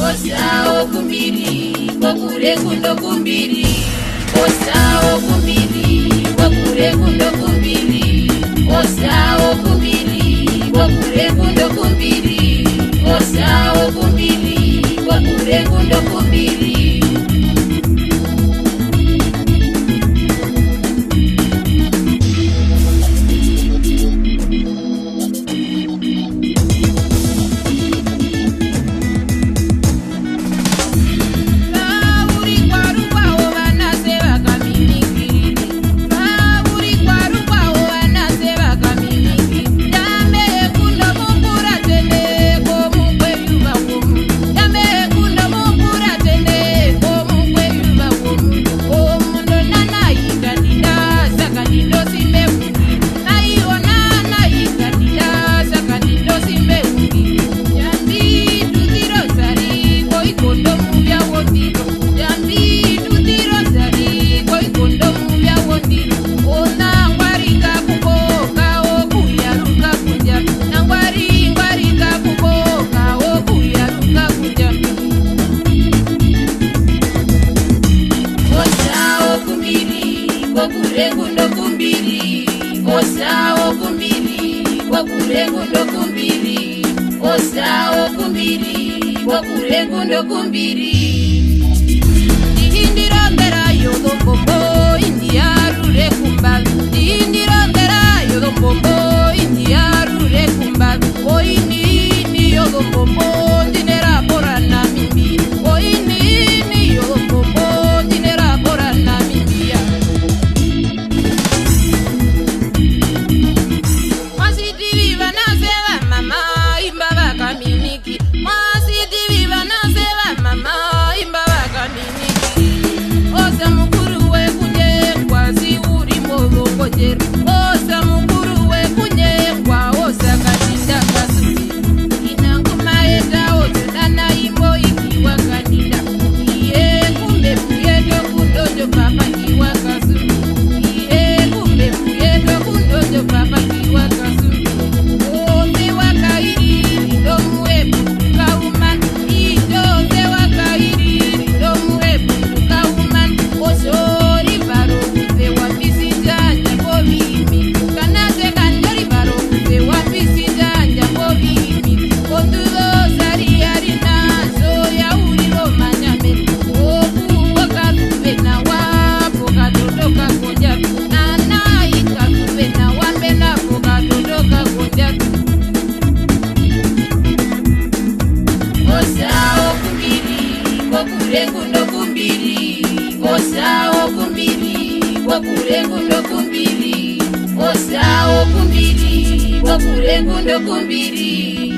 Osao kumbiri, wakure kundo kumbiri. Osao kumbiri, wakure kundo kumbiri. Osao kumbiri, wakure kundo kumbiri. Osao kumbiri, wakure kundo kumbiri. Wakure kundo kumbiri, osao kumbiri, wakure kundo kumbiri, osao kumbiri, wakure kundo kumbiri. Indira mbera yodo bombo, india rure kumba. Indira mbera yodo bombo, india rure kumba. Oini yodo bombo, dinera porana mimbi. Oini yodo bombo, dinera porana mimbi. Osa mukuru we kunyengwa, osa katinda kasuri. Inanguma eta ote nana imo ikiwa kanida. Iye kumbe muyeto kundojo papa kiwa kasuri. Iye kumbe muyeto kundojo papa kiwa kasuri. Ose wakairi ndo muebu tukauman. Ose wakairi ndo muebu tukauman. Osori baro kuze wapisi janja. Kanase kandari baro kuze wapisi janja bobimi. Kondulo sari arina so ya uriro manyame. Oku wakakuve na wapo katotoka konjatu. Nana ikakuve na wambe na pokatotoka konjatu. Osao kumbiri, wakure kundo kumbiri. Osao kumbiri, wakure kundo kumbiri. Osao kumbiri, wakure kundo kumbiri.